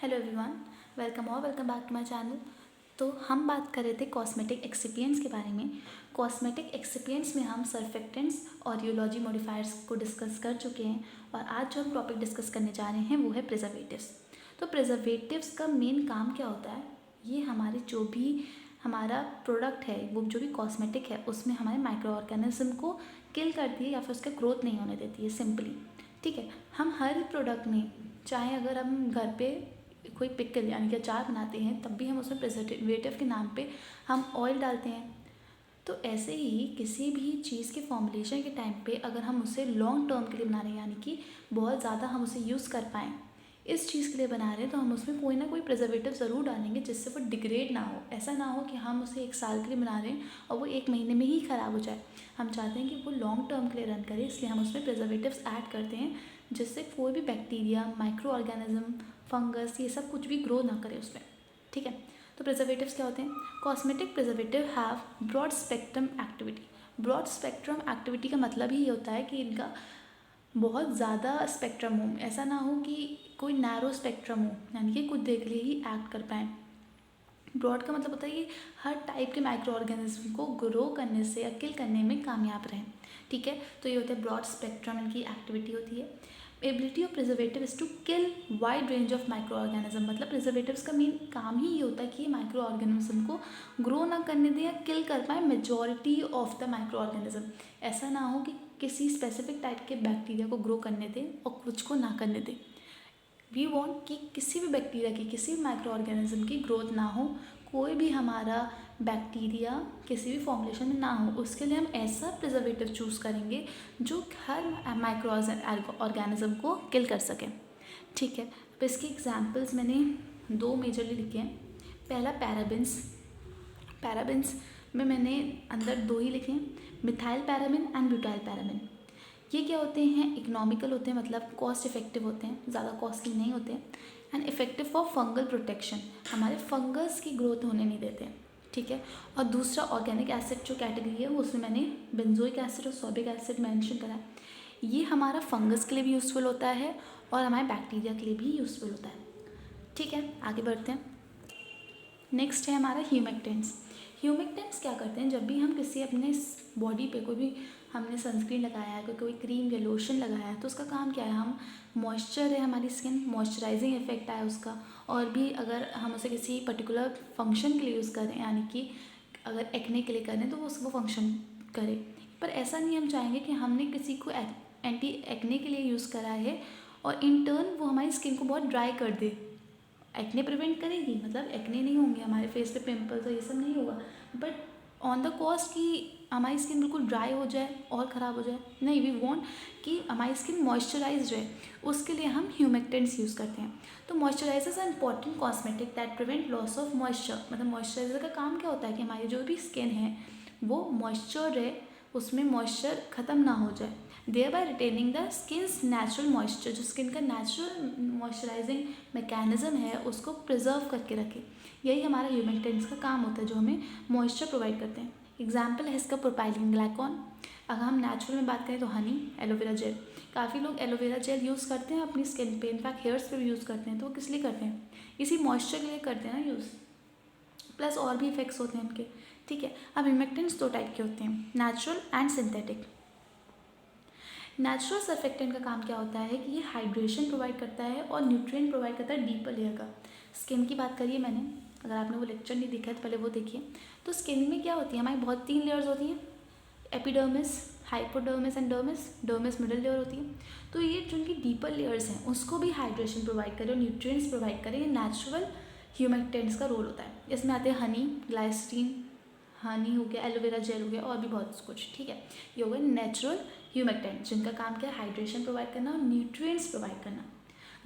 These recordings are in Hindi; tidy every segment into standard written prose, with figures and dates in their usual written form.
Hello everyone, welcome back to my channel. तो हम बात कर रहे थे कॉस्मेटिक एक्सिपिएंट्स के बारे में। कॉस्मेटिक एक्सिपिएंट्स में हम सर्फेक्टेंट्स और रियोलॉजी मॉडिफायर्स को डिस्कस कर चुके हैं और आज जो हम टॉपिक डिस्कस करने जा रहे हैं वो है प्रिजर्वेटिव्स। तो प्रिजर्वेटिव्स का मेन काम क्या होता है? ये हमारे जो भी हमारा प्रोडक्ट है, वो जो भी कॉस्मेटिक है, उसमें हमारे माइक्रो ऑर्गेनिज्म को किल करती है या फिर उसका ग्रोथ नहीं होने देती है, सिंपली। ठीक है, हम हर प्रोडक्ट में, चाहे अगर हम घर पे कोई पिकल यानी कि अचार बनाते हैं, तब भी हम उसमें प्रिजर्वेटिव के नाम पे हम ऑयल डालते हैं। तो ऐसे ही किसी भी चीज़ के फॉर्मुलेशन के टाइम पे अगर हम उसे लॉन्ग टर्म के लिए बना रहे हैं, यानी कि बहुत ज़्यादा हम उसे यूज़ कर पाएँ, इस चीज़ के लिए बना रहे हैं, तो हम उसमें कोई ना कोई प्रिजर्वेटिव ज़रूर डालेंगे जिससे वो डिग्रेड ना हो। ऐसा ना हो कि हम उसे 1 साल के लिए बना रहे हैं और वो 1 महीने में ही ख़राब हो जाए। हम चाहते हैं कि वो लॉन्ग टर्म के लिए रन करे, इसलिए हम उसमें प्रिजर्वेटिव्स ऐड करते हैं जिससे कोई भी बैक्टीरिया, माइक्रो ऑर्गेनिज्म, फंगस, ये सब कुछ भी ग्रो ना करे उसमें। ठीक है, तो प्रिजर्वेटिव्स क्या होते हैं? Cosmetic preservative have broad spectrum activity. Broad spectrum activity का मतलब ही ये होता है कि इनका बहुत ज़्यादा स्पेक्ट्रम हो, ऐसा ना हो कि कोई नैरो स्पेक्ट्रम हो, यानी कि कुछ देर के लिए ही एक्ट कर पाएँ। ब्रॉड का मतलब होता है कि हर टाइप के माइक्रो ऑर्गेनिज्म को ग्रो करने से या किल करने में कामयाब रहें। ठीक है, तो ये होता है ब्रॉड स्पेक्ट्रम, इनकी एक्टिविटी होती है। Ability of preservative is to kill wide range of microorganism. मतलब प्रिजर्वेटिव्स का मेन काम ही ये होता है कि ये माइक्रो ऑर्गेनिज्म को ग्रो ना करने दें या किल कर पाए majority of the micro organism. ऐसा ना हो कि किसी स्पेसिफिक टाइप के बैक्टीरिया को ग्रो करने दें और कुछ को ना करने दें। वी वॉन्ट कि किसी भी बैक्टीरिया की, किसी भी माइक्रो ऑर्गेनिज्म की ग्रोथ ना हो, कोई भी हमारा बैक्टीरिया किसी भी फॉर्मुलेशन में ना हो। उसके लिए हम ऐसा प्रिजर्वेटिव चूज़ करेंगे जो हर माइक्रो ऑर्गेनिज्म को किल कर सके। ठीक है, अब इसके एग्जांपल्स मैंने 2 मेजरली लिखे हैं। पहला पैराबिन्स। पैराबिन्स में मैंने अंदर 2 ही लिखे हैं, methyl paraben and butyl paraben. ये क्या होते हैं? इकोनॉमिकल होते हैं, मतलब कॉस्ट इफेक्टिव होते हैं, ज़्यादा कॉस्टली नहीं होते हैं, and effective for fungal protection, हमारे फंगस की ग्रोथ होने नहीं देते हैं। ठीक है, और दूसरा ऑर्गेनिक एसिड जो कैटेगरी है, उसमें मैंने बेंजोइक एसिड और सॉर्बिक एसिड मेंशन करा है। ये हमारा फंगस के लिए भी यूज़फुल होता है और हमारे बैक्टीरिया के लिए भी यूज़फुल होता है। ठीक है, आगे बढ़ते हैं। नेक्स्ट है हमारा ह्यूमेक्टेंट्स। ह्यूमेक्टेंट्स क्या करते हैं? जब भी हम किसी अपने बॉडी पे कोई भी हमने सनस्क्रीन लगाया है, कोई क्रीम या लोशन लगाया है, तो उसका काम क्या है? हम मॉइस्चर है हमारी स्किन, मॉइस्चराइजिंग इफेक्ट आए उसका, और भी अगर हम उसे किसी पर्टिकुलर फंक्शन के लिए यूज़ करें, यानी कि अगर एक्ने के लिए करें तो वो उसको फंक्शन करे। पर ऐसा नहीं हम चाहेंगे कि हमने किसी को एंटी एक्ने के लिए यूज़ करा है और इन टर्न वो हमारी स्किन को बहुत ड्राई कर दे। एक्ने प्रिवेंट करेगी, मतलब एक्ने नहीं होंगे हमारे फेस पे, पिंपल्स और ये सब नहीं होगा, बट ऑन द कॉस्ट कि हमारी स्किन बिल्कुल ड्राई हो जाए और ख़राब हो जाए। नहीं, वी वांट कि हमारी स्किन मॉइस्चराइज्ड रहे, उसके लिए हम ह्यूमेक्टेंट्स यूज़ करते हैं। तो moisturizers are important cosmetic that prevent loss of moisture. मतलब मॉइस्चराइजर का काम क्या होता है कि हमारी जो भी स्किन है वो मॉइस्चर रहे, उसमें मॉइस्चर ख़त्म ना हो जाए, thereby retaining the skin's natural moisture। जो स्किन का नेचुरल मॉइस्चराइजिंग मैकेनिज्म है उसको प्रिजर्व करके रखे। यही हमारा ह्यूमेक्टेंट्स का काम होता है, जो हमें मॉइस्चर प्रोवाइड करते हैं। एग्जाम्पल है इसका प्रोपाइलिन ग्लाइकॉन। अगर हम नेचुरल में बात करें तो हनी, एलोवेरा जेल। काफ़ी लोग एलोवेरा जेल यूज़ करते हैं अपनी स्किन पे, इनफैक्ट हेयर्स पे भी यूज़ करते हैं। तो वो किस लिए करते हैं? इसी मॉइस्चर के लिए करते हैं ना यूज़, प्लस और भी इफेक्ट्स होते हैं इनके। ठीक है, अब ह्यूमेक्टेंट्स 2 टाइप के होते हैं, natural and synthetic. Natural surfactant का काम क्या होता है कि ये हाइड्रेशन प्रोवाइड करता है और न्यूट्रिएंट प्रोवाइड करता है डीपर लेयर का। स्किन की बात करिए मैंने, अगर आपने वो लेक्चर नहीं देखा है तो पहले वो देखिए। तो स्किन में क्या होती है? हमारी बहुत 3 लेयर्स होती हैं, epidermis, hypodermis and dermis. Dermis middle layer होती है। तो ये जो उनकी डीपर लेयर्स हैं उसको भी हाइड्रेशन प्रोवाइड करे और न्यूट्रिएंट्स प्रोवाइड करे, ये नेचुरल ह्यूमेक्टेंट्स का रोल होता है। इसमें आते हैं हनी, ग्लाइसरीन, हनी हो गया, एलोवेरा जेल हो गया और भी बहुत कुछ। ठीक है, ये हो गए नेचुरल ह्यूमेक्टेंट जिनका काम क्या है? हाइड्रेशन प्रोवाइड करना और न्यूट्रिएंट्स प्रोवाइड करना।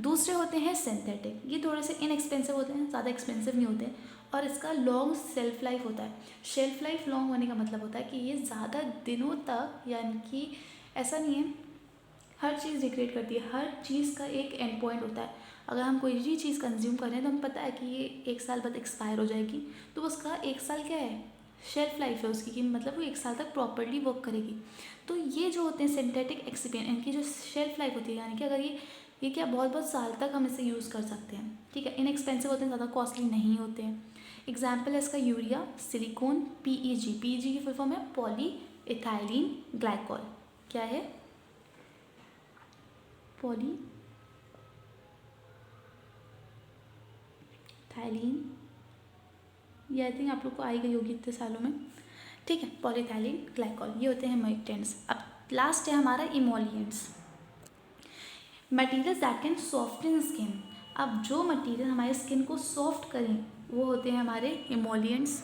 दूसरे होते हैं सिंथेटिक। ये थोड़े से इनएक्सपेंसिव होते हैं, ज़्यादा एक्सपेंसिव नहीं होते, और इसका लॉन्ग सेल्फ लाइफ होता है। शेल्फ लाइफ लॉन्ग होने का मतलब होता है कि ये ज़्यादा दिनों तक, यानी कि ऐसा नहीं है हर चीज़ डिग्रेड करती है, हर चीज़ का एक एंड पॉइंट होता है। अगर हम कोई भी चीज़ कंज्यूम कर रहे हैं तो हमें पता है कि ये 1 साल बाद एक्सपायर हो जाएगी, तो उसका 1 साल क्या है? शेल्फ लाइफ है उसकी, कि मतलब वो 1 साल तक प्रॉपरली वर्क करेगी। तो ये जो होते हैं सिंथेटिक एक्सिपिएंट, इनकी जो शेल्फ लाइफ होती है, यानी कि अगर ये क्या बहुत साल तक हम इसे यूज़ कर सकते हैं। ठीक है, इन इनएक्सपेंसिव होते हैं, ज़्यादा कॉस्टली नहीं होते हैं। एग्जाम्पल है इसका यूरिया, सिलिकॉन, पीईजी, पीईजी की फुल फॉर्म है पॉली इथाइलिन ग्लाइकॉल। क्या है? पॉली इथाइलिन, ये आई थिंक आप लोग को आई गई होगी इतने सालों में, ठीक है। पॉलीइथाइलिन ग्लाइकॉल, ये होते हैं इमोल्टेंट्स। अब लास्ट है हमारा emollients, materials that can soften skin. अब जो मटीरियल हमारे स्किन को सॉफ्ट करें वो होते हैं हमारे इमोलिएंट्स।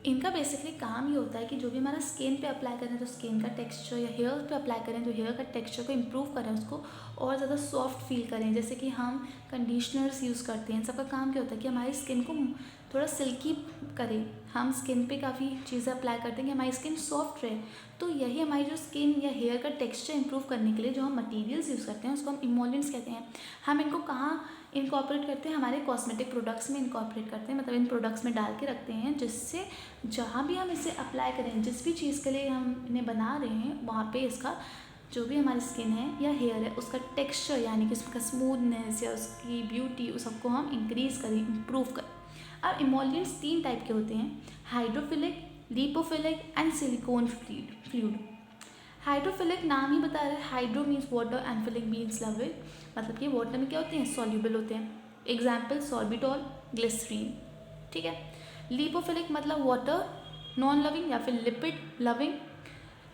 इनका बेसिकली काम ये होता है कि जो भी हमारा स्किन पे अप्लाई करें तो स्किन का टेक्सचर, या हेयर पे अप्लाई करें तो हेयर का टेक्सचर को इम्प्रूव करें, उसको और ज़्यादा सॉफ्ट फील करें। जैसे कि हम कंडीशनर्स यूज़ करते हैं, इन सबका काम क्या होता है कि हमारी स्किन को थोड़ा सिल्की करें। हम स्किन पे काफ़ी चीज़ें अप्लाई करते हैं कि हमारी स्किन सॉफ्ट रहे। तो यही हमारी जो स्किन या हेयर का टेक्सचर इंप्रूव करने के लिए जो हम मटेरियल्स यूज़ करते हैं उसको हम इमोलिएंट्स कहते हैं। हम इनको कहाँ इनकॉर्पोरेट करते हैं? हमारे कॉस्मेटिक प्रोडक्ट्स में इनकॉर्पोरेट करते हैं, मतलब इन प्रोडक्ट्स में डाल के रखते हैं, जिससे जहाँ भी हम इसे अप्लाई करें, जिस भी चीज़ के लिए हम इन्हें बना रहे हैं, वहाँ पे इसका जो भी हमारी स्किन है या हेयर है उसका टेक्सचर यानी कि उसका स्मूथनेस या उसकी ब्यूटी, उस सबको हम इंक्रीज़ करें, इम्प्रूव करें। अब इमोलिएंट्स 3 टाइप के होते हैं, hydrophilic, lipophilic and silicon fluid. Hydrophilic नाम ही बता रहा है, hydro means water and philic means liquid, मतलब कि वाटर में क्या होते हैं? सॉल्यूबल होते हैं। एग्जाम्पल सॉर्बिटॉल, ग्लिसरीन, ठीक है। लिपोफिलिक मतलब वाटर नॉन लविंग या फिर लिपिड लविंग,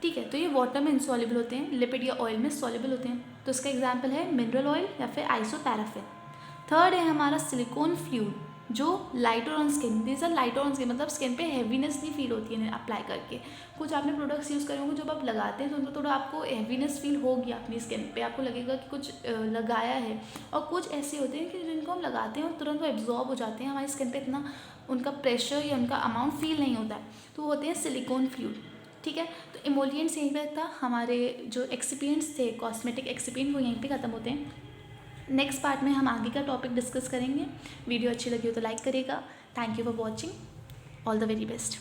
ठीक है। तो ये वाटर में इंसॉल्युबल होते हैं, लिपिड या ऑयल में सॉल्युबल होते हैं। तो इसका एग्जाम्पल है मिनरल ऑयल या फिर आइसोपैराफिन। थर्ड है हमारा सिलिकॉन फ्लूइड, जो lighter on skin, these are lighter on skin, मतलब स्किन पे हैवीनेस नहीं फील होती है अप्लाई करके। कुछ आपने प्रोडक्ट्स यूज़ करे होंगे जब आप लगाते हैं तो उनको थोड़ा आपको हैवीनेस फील होगी अपनी स्किन पे, आपको लगेगा कि कुछ लगाया है। और कुछ ऐसे होते हैं कि जिनको हम लगाते हैं और तुरंत वो एब्जॉर्ब हो जाते हैं, हमारी स्किन पे इतना उनका प्रेशर या उनका अमाउंट फील नहीं होता है, तो वो होते हैं सिलिकॉन फ्लूइड, ठीक है। तो इमोलिएंट्स यहीं पे था, हमारे जो एक्सिपिएंट्स थे कॉस्मेटिक एक्सिपिएंट वो यहीं पे ख़त्म होते हैं। नेक्स्ट पार्ट में हम आगे का टॉपिक डिस्कस करेंगे। वीडियो अच्छी लगी हो तो लाइक करिएगा। Thank you for watching, all the very best.